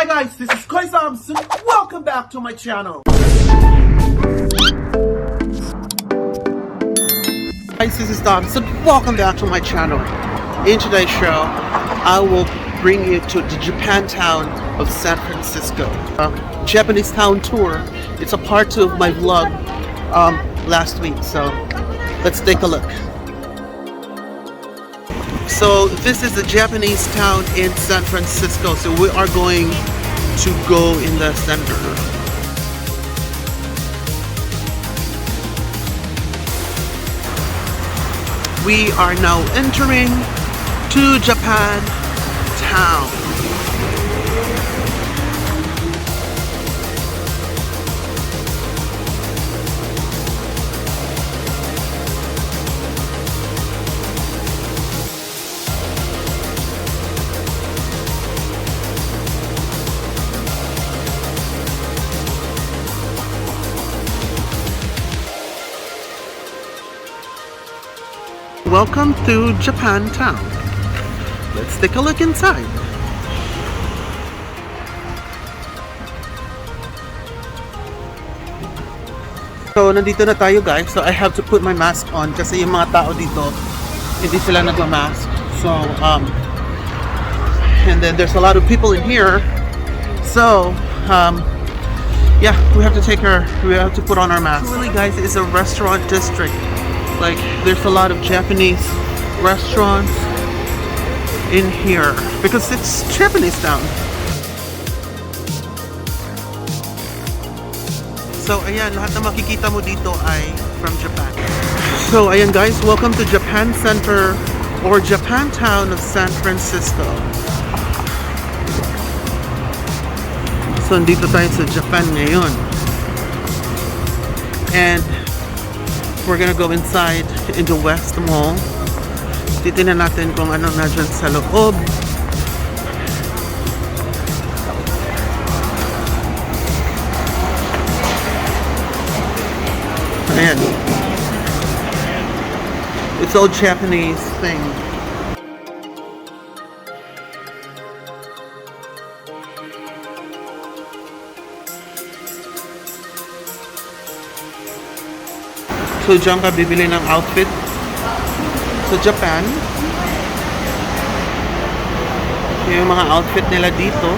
guys, this is Koisams and welcome back to my channel. Guys, this is Dobbs and welcome back to my channel. In today's show, I will bring you to the JapanTown of San Francisco. Japanese town tour. It's a part 2 of my vlog last week, so let's take a look. So this is the Japanese town in San Francisco, so we are going to go in the center. We are now entering to JapanTown. Welcome to JapanTown. Let's take a look inside. So, nandito na tayo guys. So, I have to put my mask on kasi yung mga tao dito, hindi sila nagma-mask. So, and then there's a lot of people in here. So, yeah, we have to put on our mask. Really guys, it's a restaurant district. Like, there's a lot of Japanese restaurants in here because it's Japanese town. So, ayan, lahat na makikita mo dito ay from Japan. So, ayan guys, welcome to Japan Center or JapanTown of San Francisco. So, dito tayo sa Japan ngayon. And we're gonna go inside into West Mall. Titingnan natin kung ano na dyan sa loob. Ayan. It's all Japanese thing. So, dyan ka bibili ng outfit sa Japan. Yung mga outfit nila dito.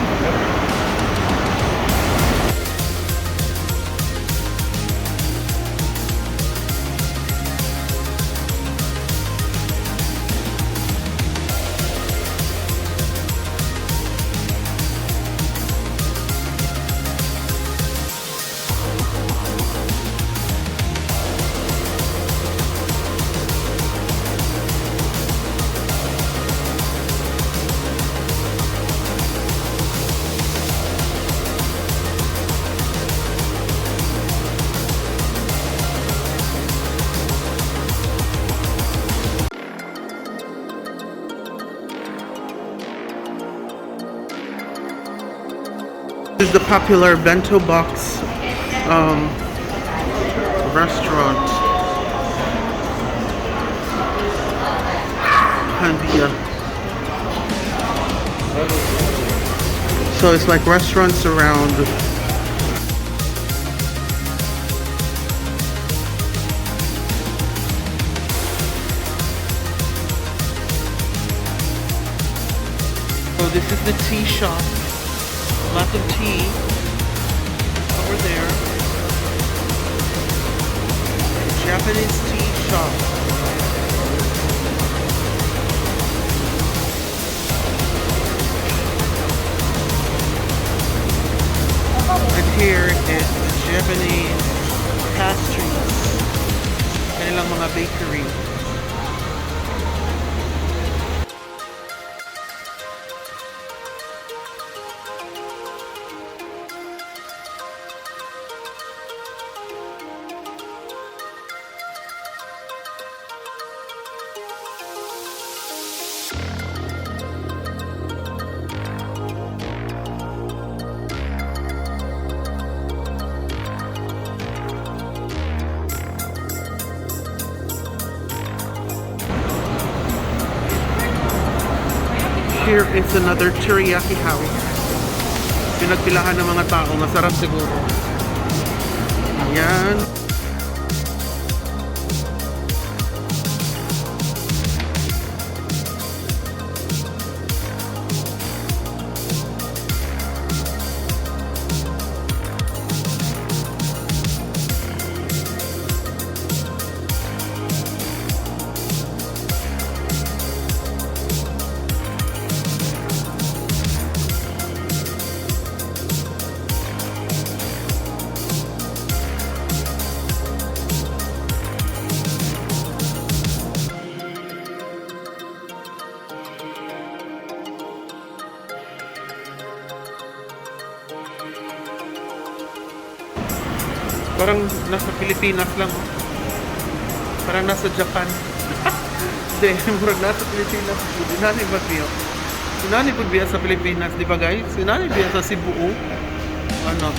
This is the popular bento box restaurant. Handia. So it's like restaurants around. So this is the tea shop. Lots of tea over there. Japanese tea shop. And here is the Japanese pastries. Kanilang mga bakery. Here is another teriyaki house. pinagpilahan ng mga tao. Masarap siguro. Ayan. Parang nasa Pilipinas lang. Parang nasa Japan. Hindi, parang nasa Pilipinas. Sinani ba biya? Sinani po biya sa Pilipinas, di ba guys? Sinani biya sa Cebu. Ano?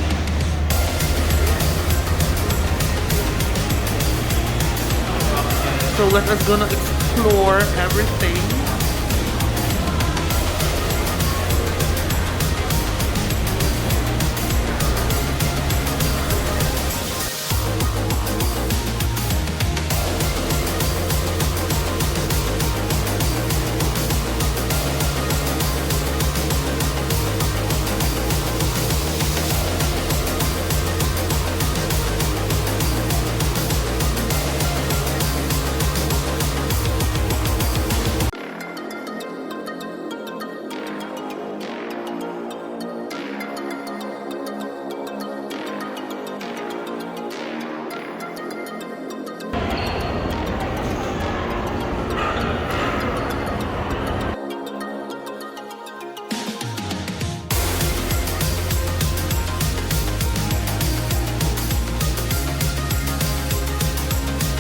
So let us gonna explore everything.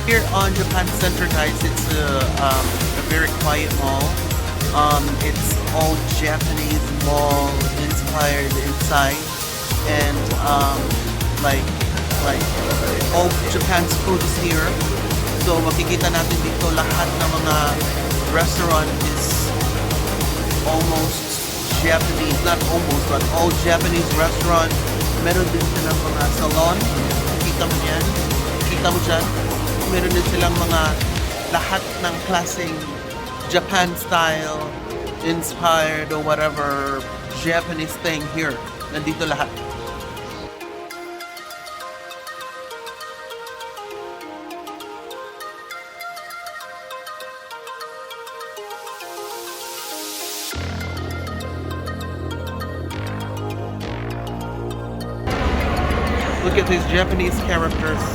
Here on Japan Center, guys, it's a very quiet mall. It's all Japanese mall inspired inside, and like all Japan's food is here. So makikita natin dito lahat ng mga restaurant is almost Japanese, not almost, but all Japanese restaurant. Meron din silang mga salon. Kita mo yan? Kita mo dyan? Meron din silang mga lahat ng klaseng Japan style inspired or whatever Japanese thing here. Nandito lahat. Look at these Japanese characters.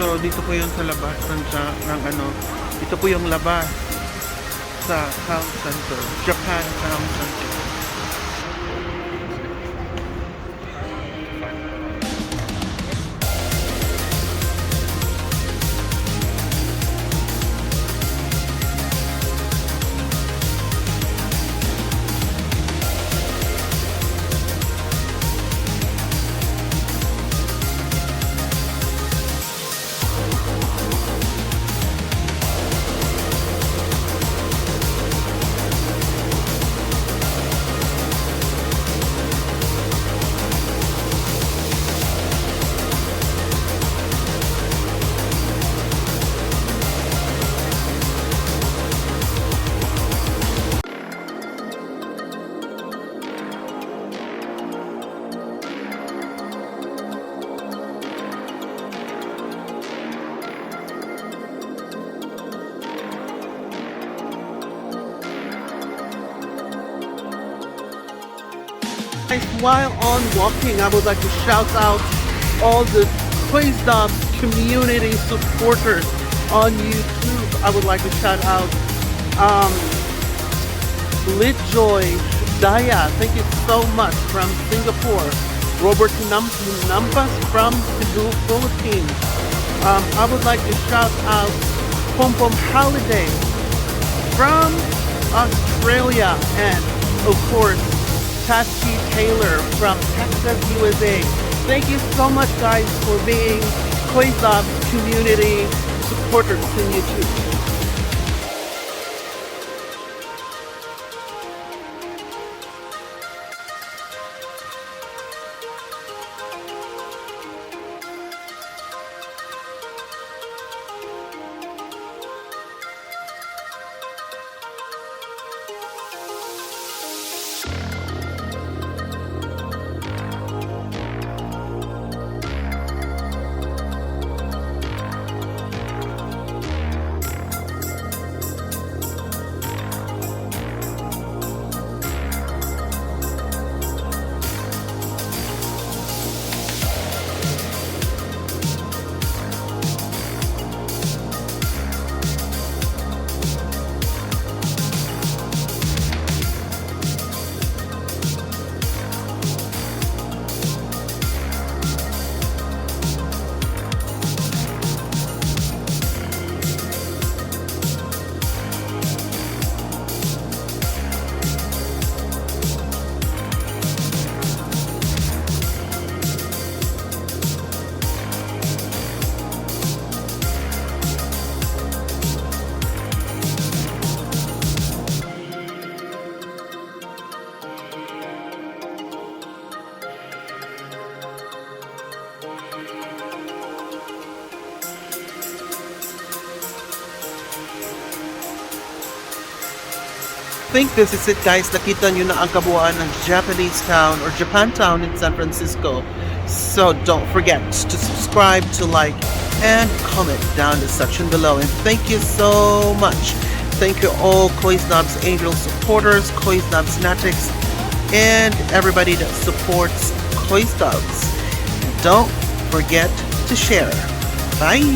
So dito po yun sa labas ng ano, ito po yung labas sa town center, Japan Town Center. While on walking, I would like to shout out all the Quaysdom community supporters on YouTube. I would like to shout out Litjoy Daya, thank you so much, from Singapore. Robert Nampas from the Philippines. I would like to shout out Pom Pom Holiday from Australia, and of course Tachi Taylor from Texas, USA. Thank you so much, guys, for being Quaysdom community supporters in YouTube. I think this is it, guys. Nakita nyo na ang kabuuan ng Japanese town or JapanTown in San Francisco. So don't forget to subscribe, to like, and comment down the section below. And thank you so much. Thank you all Quaysdom's Angel supporters, Quaysdom's Fanatics, and everybody that supports Quaysdom's. Don't forget to share. Bye!